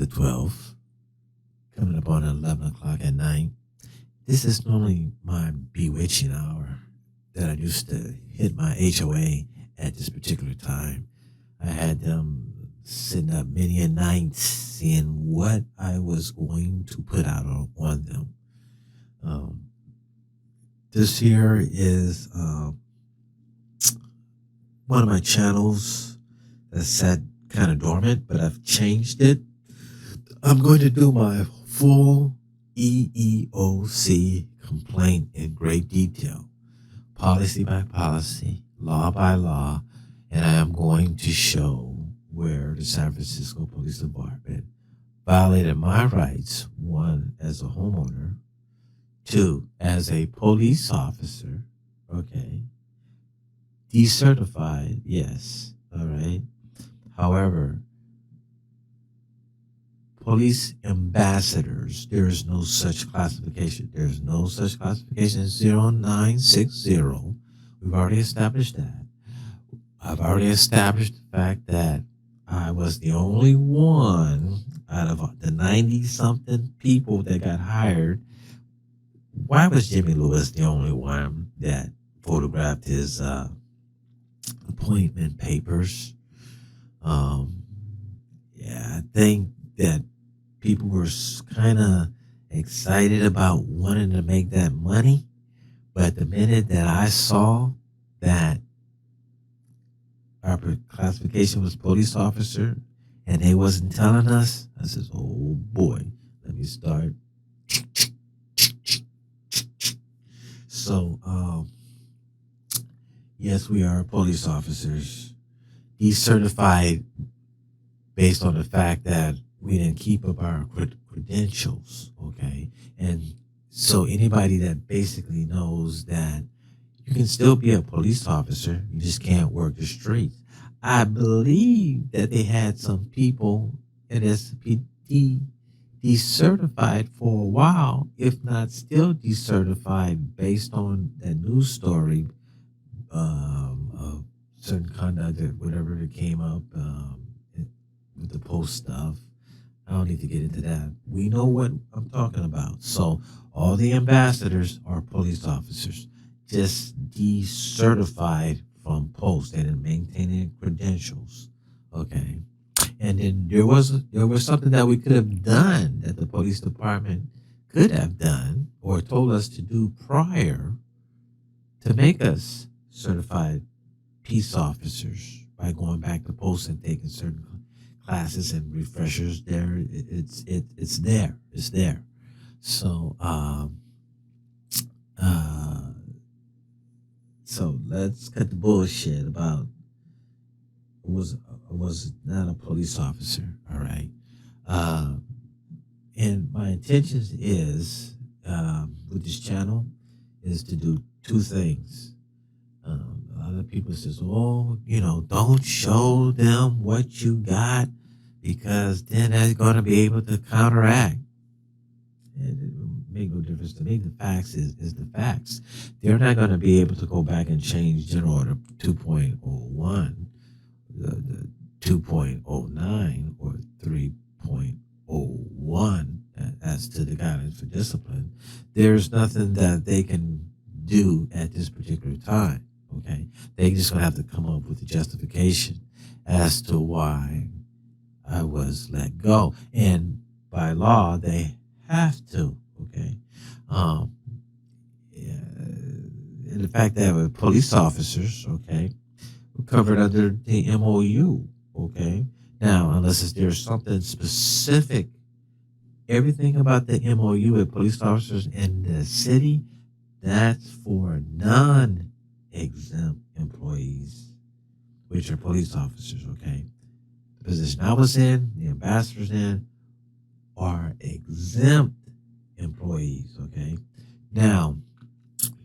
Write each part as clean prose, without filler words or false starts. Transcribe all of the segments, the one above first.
the 12th, coming up on 11 o'clock at night. This is normally my bewitching hour that I used to hit my HOA at this particular time. I had them sitting up many a night seeing what I was going to put out on them. This here is one of my channels that sat kind of dormant, but I've changed it. I'm going to do my full EEOC complaint in great detail, policy by policy, law by law, and I am going to show where the San Francisco Police Department violated my rights, one, as a homeowner, two, as a police officer, okay, decertified, yes, all right. However, police ambassadors, there is no such classification. There's no such classification as 0960. We've already established that. I've already established the fact that I was the only one out of the 90-something people that got hired. Why was Jimmy Lewis the only one that photographed his appointment papers? Yeah, I think that people were kind of excited about wanting to make that money. But the minute that I saw that our classification was police officer and they wasn't telling us, I said, oh boy, let me start. So, yes, we are police officers, decertified based on the fact that we didn't keep up our credentials, okay? And so anybody that basically knows that you can still be a police officer, you just can't work the streets. I believe that they had some people at SFPD decertified for a while, if not still decertified, based on that news story of certain conduct, whatever that came up with the post stuff. I don't need to get into that. We know what I'm talking about. So all the ambassadors are police officers, just decertified from post. They didn't maintain their credentials. Okay. And then there was something that we could have done, that the police department could have done or told us to do prior to make us certified peace officers by going back to post and taking certain classes and refreshers. There, it's there. So so let's cut the bullshit about was not a police officer. All right. And my intentions is with this channel is to do two things. A lot of people says, oh, don't show them what you got, because then they're going to be able to counteract. And it will make no difference to me. The facts is the facts. They're not going to be able to go back and change General Order 2.01, the 2.09 or 3.01 as to the guidance for discipline. There's nothing that they can do at this particular time. Okay, they just gonna have to come up with a justification as to why I was let go, and by law they have to. Okay, and the fact that we're police officers, okay, we're covered under the MOU. Okay, now unless there's something specific, everything about the MOU with police officers in the city, that's for non-exempt employees, which are police officers, okay? The position I was in, the ambassadors in, are exempt employees, okay? Now,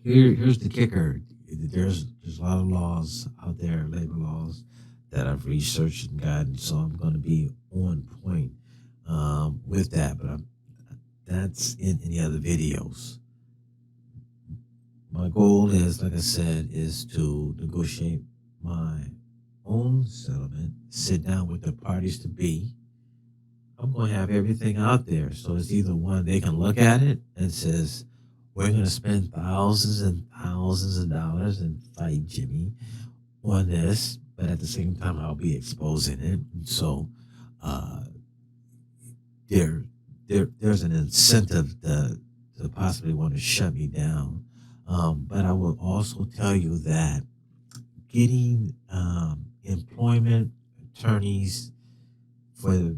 here's the kicker. There's a lot of laws out there, labor laws, that I've researched and gotten, so I'm going to be on point with that, but that's in any other videos. My goal is, like I said, is to negotiate my own settlement, sit down with the parties to be. I I'm going to have everything out there. So it's either one, they can look at it and says, we're going to spend thousands and thousands of dollars and fight Jimmy on this, but at the same time, I'll be exposing it. And so uh, there's an incentive to possibly want to shut me down. But I will also tell you that getting employment attorneys for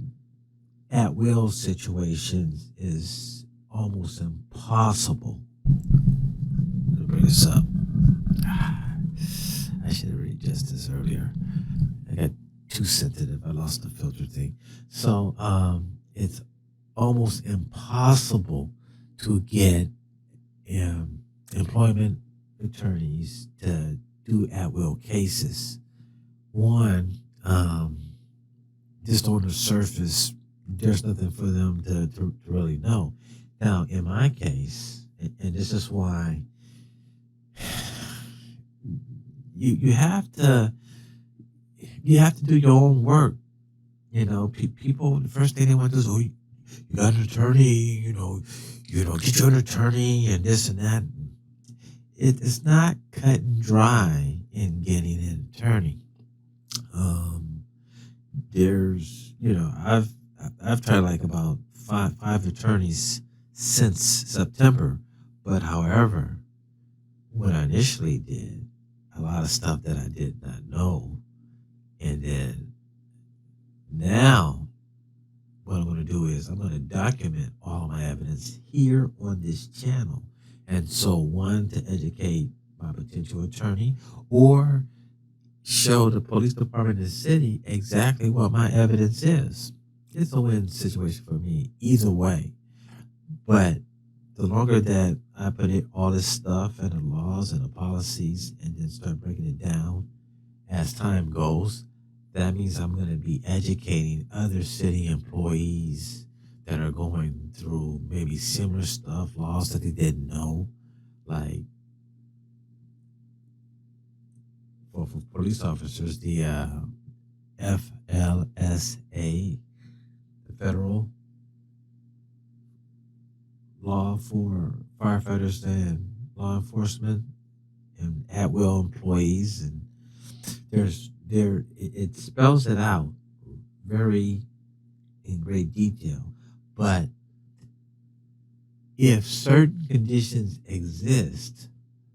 at will situations is almost impossible. Let me bring this up. I should have read just this earlier. I got too sensitive. I lost the filter thing. So it's almost impossible to get employment attorneys to do at will cases. One, just on the surface, there's nothing for them to really know. Now, in my case, and this is why you have to do your own work. You know, people, the first thing they want to do is, oh, you got an attorney, get your attorney and this and that. It's not cut and dry in getting an attorney. There's, I've tried like about five attorneys since September, but however, when I initially did, a lot of stuff that I did not know, and then now what I'm going to do is I'm going to document all of my evidence here on this channel. And so, one, to educate my potential attorney or show the police department in the city exactly what my evidence is. It's a win situation for me either way. But the longer that I put all this stuff and the laws and the policies and then start breaking it down as time goes, that means I'm going to be educating other city employees that are going through maybe similar stuff, laws that they didn't know, like for police officers, the FLSA, the federal law for firefighters and law enforcement and at-will employees, and it spells it out very in great detail. But if certain conditions exist,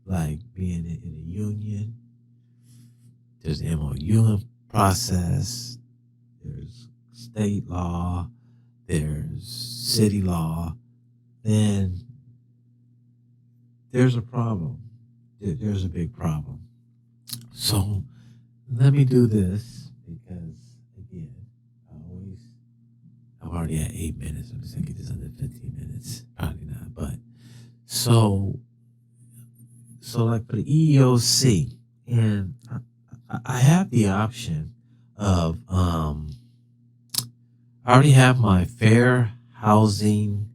like being in a union, there's the MOU process, there's state law, there's city law, then there's a problem. There's a big problem. So let me do this because, again, I'm already at 8 minutes. I'm just going to get this under 15 minutes. Probably not. But so like for the EEOC, and I have the option of, I already have my fair housing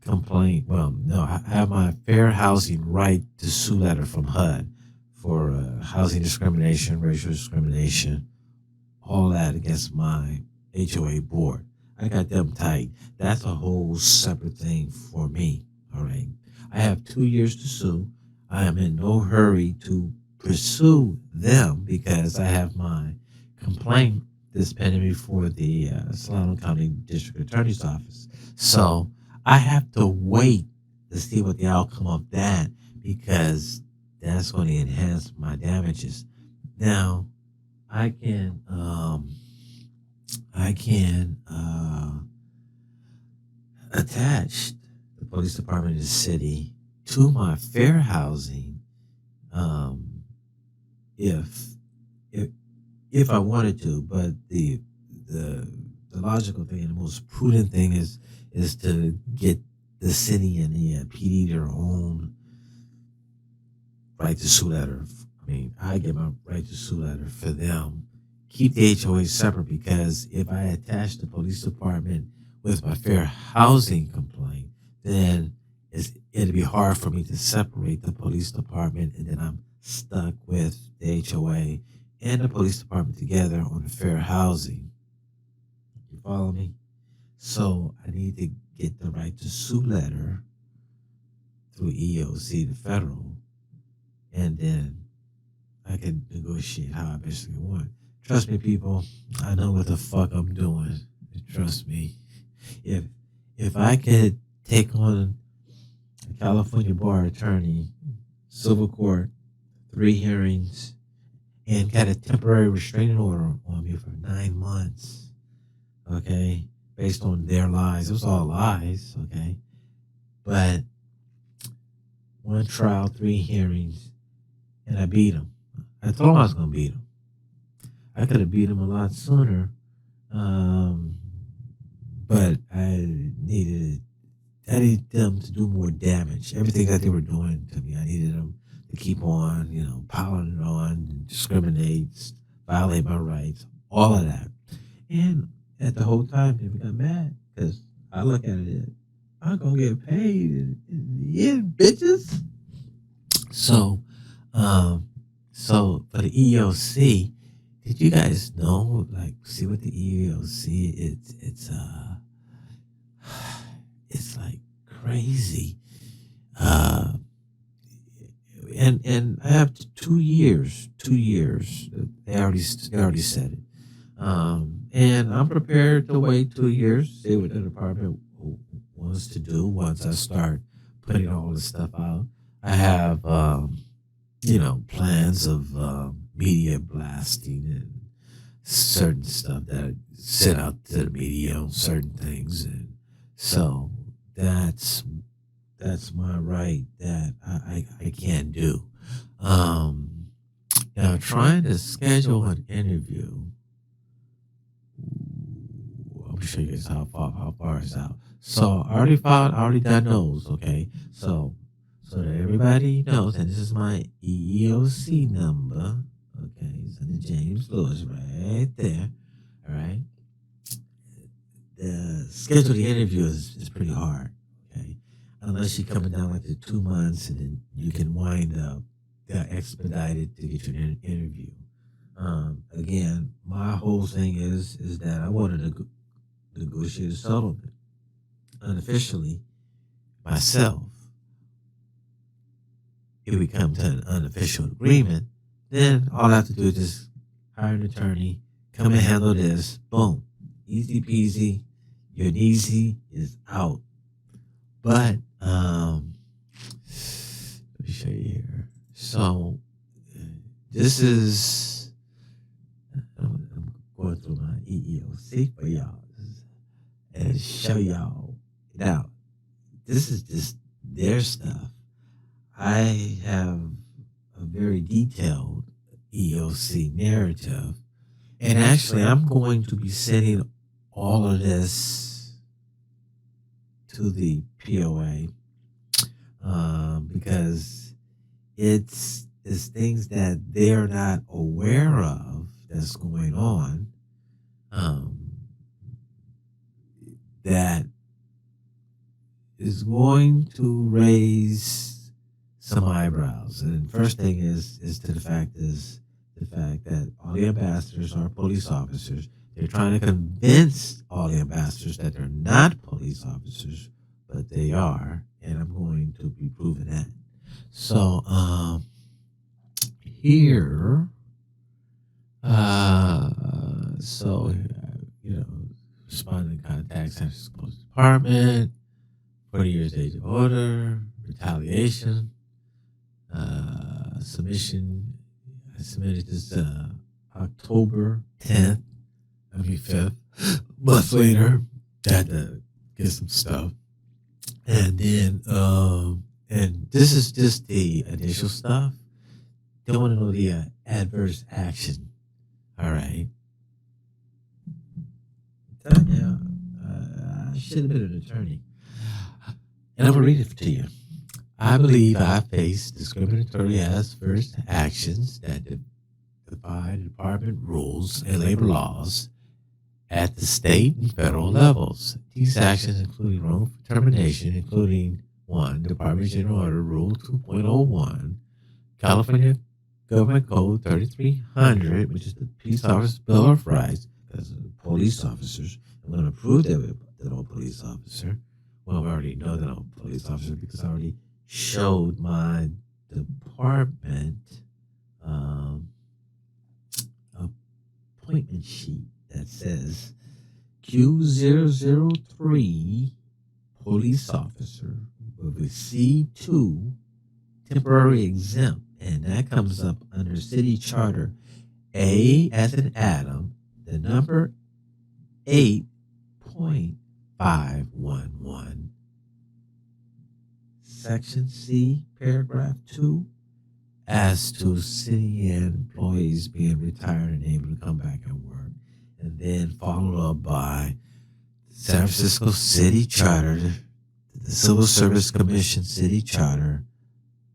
complaint. Well, no, I have my fair housing right to sue letter from HUD for housing discrimination, racial discrimination, all that against my HOA board. I got them tight. That's a whole separate thing for me. All right. I have 2 years to sue. I am in no hurry to pursue them because I have my complaint that's pending before the Solano County District Attorney's office. So I have to wait to see what the outcome of that, because that's going to enhance my damages. Now, I can attach the police department of the city to my fair housing, if I wanted to. But the logical thing and the most prudent thing is to get the city and the PD their own right to sue letter. I mean, I get my right to sue letter for them. Keep the HOA separate, because if I attach the police department with my fair housing complaint, then it'd be hard for me to separate the police department, and then I'm stuck with the HOA and the police department together on the fair housing. You follow me? So I need to get the right to sue letter through EEOC, the federal, and then I can negotiate how I basically want. Trust me, people, I know what the fuck I'm doing. Trust me. If I could take on a California bar attorney, civil court, 3 hearings, and got a temporary restraining order on me for 9 months, okay, based on their lies. It was all lies, okay, but 1 trial, 3 hearings, and I beat him. I told him I was going to beat him. I could have beat him a lot sooner, but I needed them to do more damage. Everything that they were doing to me, I needed them to keep on, piling it on, discriminate, violate my rights, all of that. And at the whole time, people got mad because I look at it, I'm going to get paid in the end, bitches. So for the EEOC, did you guys know, see what the EEOC, it's like crazy. And I have 2 years. They already said it. And I'm prepared to wait 2 years, see what the department wants to do once I start putting all this stuff out. I have, plans of media blasting and certain stuff that I sent out to the media on certain things. And so that's my right that I can't do. Now trying to schedule an interview, I'm gonna show you guys how far it's out. So I already done those, okay? So that everybody knows, and this is my EEOC number, okay? It's under James Lewis right there, all right? The schedule the interview is pretty hard, okay? Unless you're coming down the 2 months, and then you can wind up expedited to get you an interview. Again, my whole thing is that I wanted to negotiate a settlement unofficially myself. If we come to an unofficial agreement, then all I have to do is just hire an attorney, come and handle this, boom, easy peasy, your easy is out. But let me show you here. So this is, I'm going through my EEOC for y'all and show y'all. Now, this is just their stuff. I have a very detailed EEOC narrative, and actually I'm going to be sending all of this to the POA because it's things that they're not aware of that's going on that is going to raise some eyebrows. And first thing is the fact that all the ambassadors are police officers. They're trying to convince all the ambassadors that they're not police officers, but they are, and I'm going to be proving that. So here, responding to contacts at the police department, 40 years age of order, retaliation. Submission. I submitted this October 10th, 5th. Month later, had to get some stuff, and then and this is just the initial stuff. They want to know the adverse action. All right. Yeah, I should have been an attorney, and I'm gonna read it to you. I believe I face discriminatory adverse actions that defy department rules and labor laws at the state and federal levels. These actions include wrongful termination, including 1, Department General Order Rule 2.01, California Government Code 3300, which is the Peace Officers Bill of Rights, because of police officers, I'm going to prove that I'm a police officer. Well, I already know that I'm a police officer because I already showed my department um, appointment sheet that says Q003 police officer with a C2 temporary exempt, and that comes up under city charter A as in Adam, the number 8.511, section C, paragraph 2, as to city employees being retired and able to come back and work, and then followed up by San Francisco City Charter, the Civil Service Commission City Charter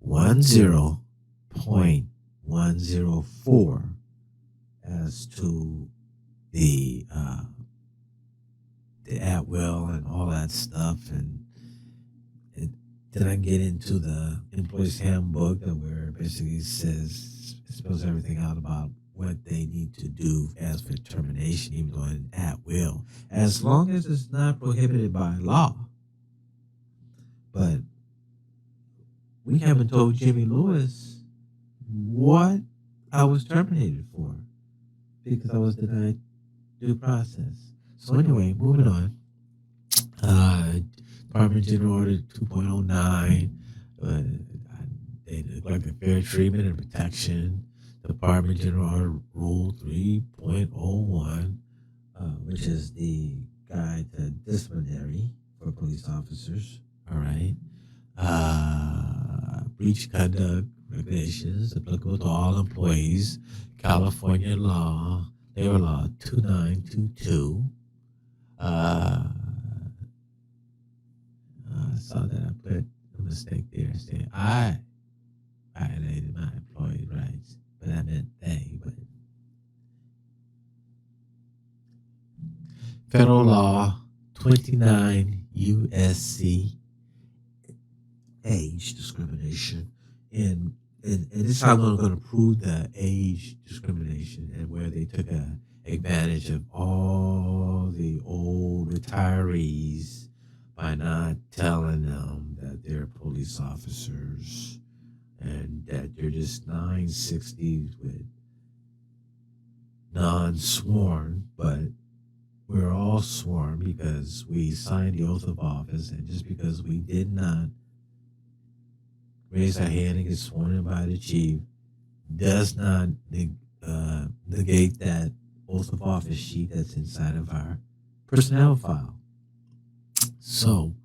10.104 as to the at will and all that stuff, and then I get into the employees handbook where it basically spells everything out about what they need to do as for termination, even though it's at will, as long as it's not prohibited by law. But we haven't told Jimmy Lewis what I was terminated for because I was denied due process. So anyway, moving on. Department General Order 2.09, they neglected fair treatment and protection. Department General Order Rule 3.01, which is the guide to disciplinary for police officers. All right. Breach conduct regulations applicable to all employees. California law, labor law 2922. I saw that I put a mistake there saying I violated my employee rights, but I meant they. But federal law 29 USC, age discrimination, and this is how I'm going to prove the age discrimination and where they took advantage of all the old retirees by not telling them that they're police officers and that they're just 960s with non-sworn, but we're all sworn because we signed the oath of office, and just because we did not raise our hand and get sworn in by the chief does not negate that oath of office sheet that's inside of our personnel file. So,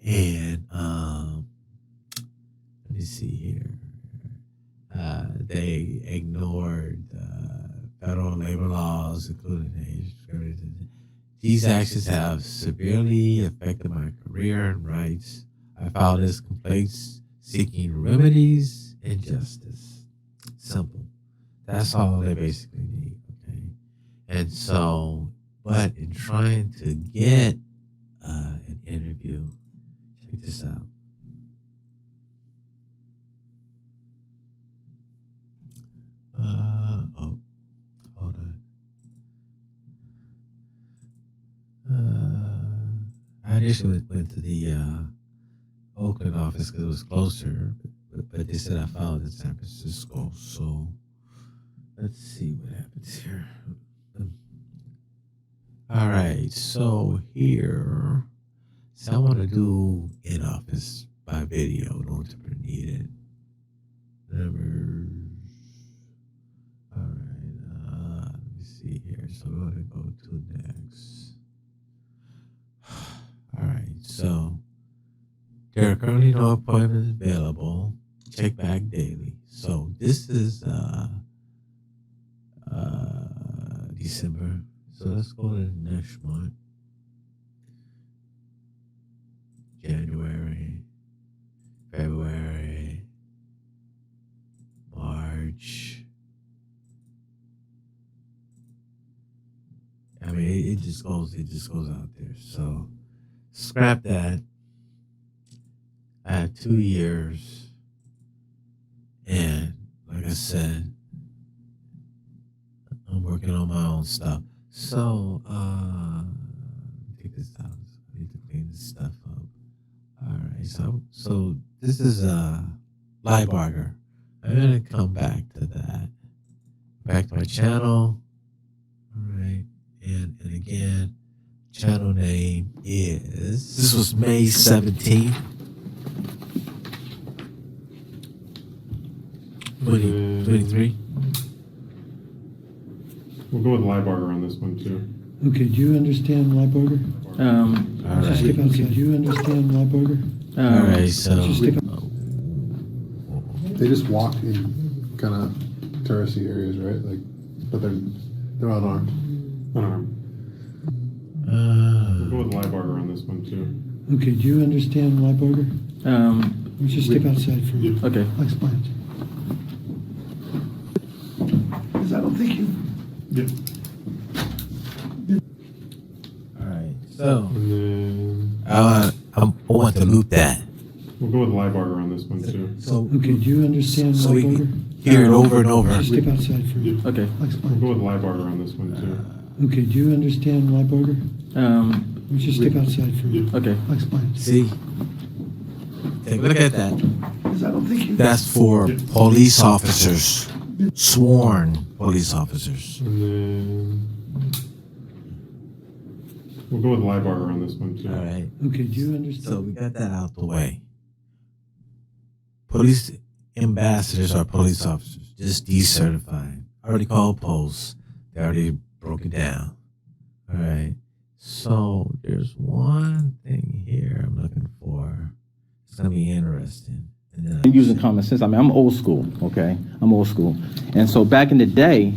and let me see here. They ignored federal labor laws, including age discrimination. These actions have severely affected my career and rights. I filed this complaints seeking remedies and justice. Simple. That's all they basically need. Okay. And so, but in trying to get an interview, check this out. Hold on. I initially went to the Oakland office because it was closer, but they said I filed in San Francisco. So let's see what happens here. All right, so here, so I want to do in office by video. Don't need it. Numbers. All right, let me see here. So we're going to go to next. All right, so there are currently no appointments available. Check back daily. So this is December. So let's go to the next month. January, February, March. I mean, it just goes out there. So scrap that. I had 2 years, and like I said, I'm working on my own stuff. So take this out. I need to clean this stuff up. All right, so this is Lybarger. I'm gonna come back to that. Back to my channel. All right, and again, channel name is. This was May 17th. 2023. We'll go with Lybarger on this one too. Okay, do you understand Lybarger? All Just step right. outside. Do you understand Lybarger? All right. So Just step They just walk in kind of touristy areas, right? Like, but they're unarmed. Unarmed. We'll go with Lybarger on this one too. Okay, do you understand Lybarger? Just step outside for me. Okay. I'll explain it. Because I don't think you. Yep. all right. So And then I want to loop that. we'll go with Lybarger on this one too. So Okay, do you understand so we Lybarger? can hear it over and over. Just step outside for me. Okay. I'll We'll explain go it. with Lybarger on this one too. Okay, do you understand Lybarger? Just step outside for me. Okay. I'll explain it. See, take a look at that. Because I don't think you. That's for police officers, sworn police officers. And then we'll go with Lybarger on this one too. All right. Okay, do you So understand? we got that out the way. Police ambassadors are police officers, just decertified. I already called posts. They already broke it down. All right. So there's one thing here I'm looking for. It's gonna be interesting. And then I'm using common sense. I mean, I'm old school, okay? I'm old school. And so back in the day,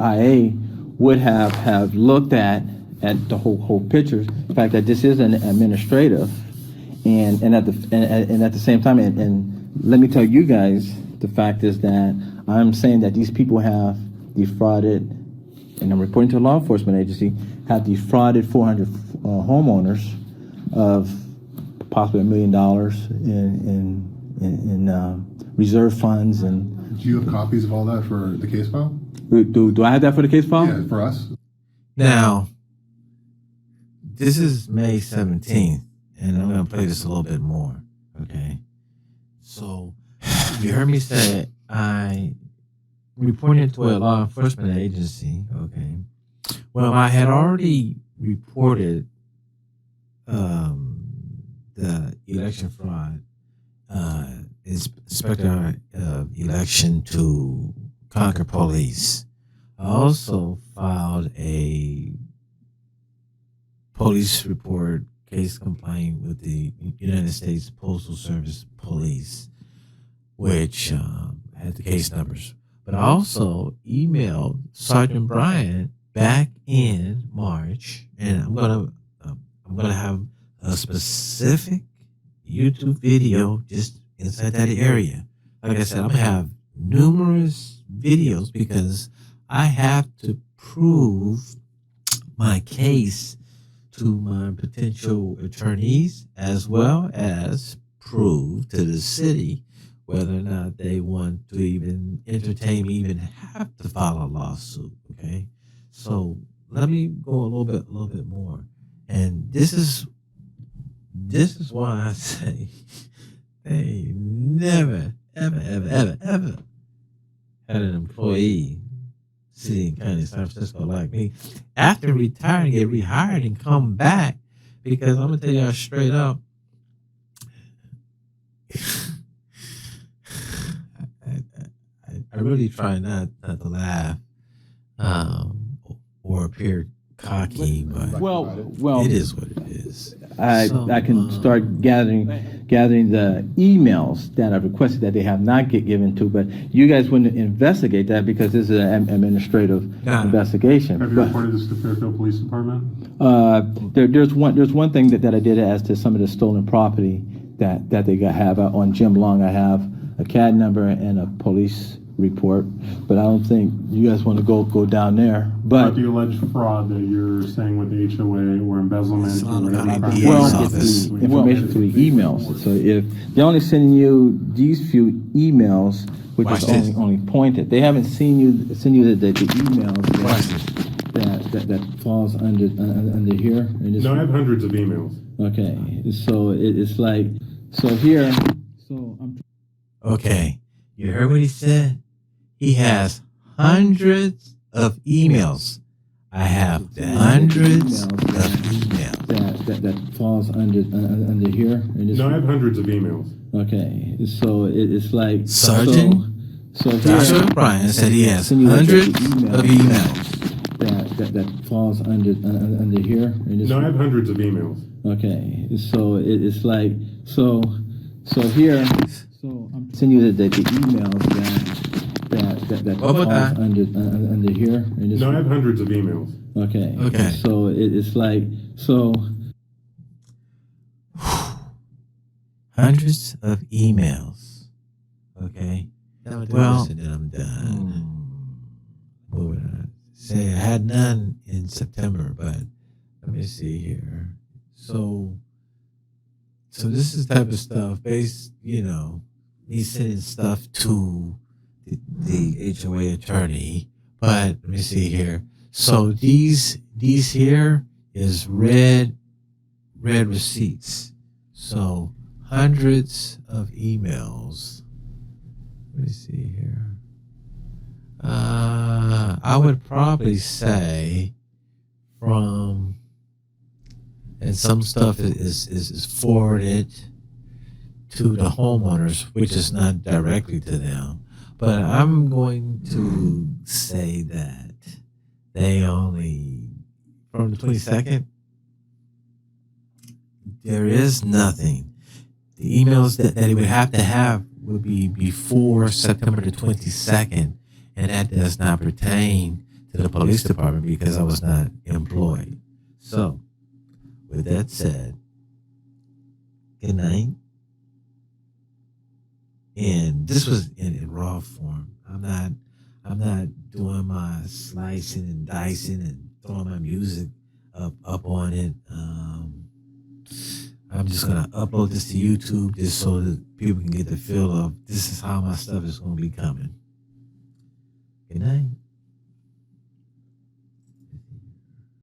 IA would have looked at the whole picture. The fact that this is an administrative, and at the same time, and let me tell you guys, the fact is that I'm saying that these people have defrauded, and I'm reporting to a law enforcement agency, have defrauded 400 homeowners of possibly $1 million in reserve funds. And Do you have copies of all that for the case file? do I have that for the case file? Yeah, for us. now, this is May 17th, and I'm gonna play this a little bit more. Okay. So you heard me say I reported to a law enforcement agency. Okay. Well, I had already reported the election fraud inspector of election to Concord Police. I also filed a police report case complaint with the United States Postal Service Police, which had the case numbers. But I also emailed Sergeant Bryant back in March, and I'm gonna have a specific YouTube video just inside that area. Like I said, I'm gonna have numerous videos because I have to prove my case to my potential attorneys, as well as prove to the city whether or not they want to even entertain me, even have to file a lawsuit. Okay, so let me go a little bit more, and this is why I say they never, ever had an employee city and county San Francisco like me after retiring, get rehired and come back, because I'm gonna tell y'all straight up. I really try not to laugh or appear cocky, but Well, it is what it is. I can start gathering the emails that I've requested that they have not get given to, but you guys wouldn't investigate that because this is an administrative investigation. Have you But, reported this to Fairfield Police Department? there's one thing that I did as to some of the stolen property that they have on Jim Long. I have a CAD number and a police report, but I don't think you guys want to go down there. About But the alleged fraud that you're saying with the HOA or embezzlement or Solano whatever. County crime. DA's well, office. it's the information through emails. So if they're only sending you these few emails, which Watch is this. only pointed, they haven't seen you the emails Watch this. that that falls under here? And No, I have hundreds of emails. Okay, so it's like, so here, so I'm. Okay, you heard what he said? He has hundreds of emails. I have hundreds of emails. That falls under here? And No, I have hundreds of emails. Okay, so it's like. Sergeant So here, Joshua Bryan said he has hundreds of emails. That falls under here? And No, I have hundreds of emails. Okay, so it's like, so here, so I'm sending you the emails that What about falls that? under here. And No, I have hundreds of emails. Okay. Okay. So it's like, so. Hundreds of emails. Okay. Well, and then I'm done. What would I say? I had none in September, but let me see here. So this is the type of stuff based, me sending stuff to the HOA attorney. But let me see here. So these here is red receipts. So hundreds of emails. Let me see here. I would probably say from, and some stuff is forwarded to the homeowners, which is not directly to them. But I'm going to say that they only, from the 22nd, there is nothing. The emails that he would have to have would be before September the 22nd, and that does not pertain to the police department because I was not employed. So, with that said, good night. And this was in raw form. I'm not doing my slicing and dicing and throwing my music up on it. I'm just gonna upload this to YouTube just so that people can get the feel of this is how my stuff is gonna be coming. Good night.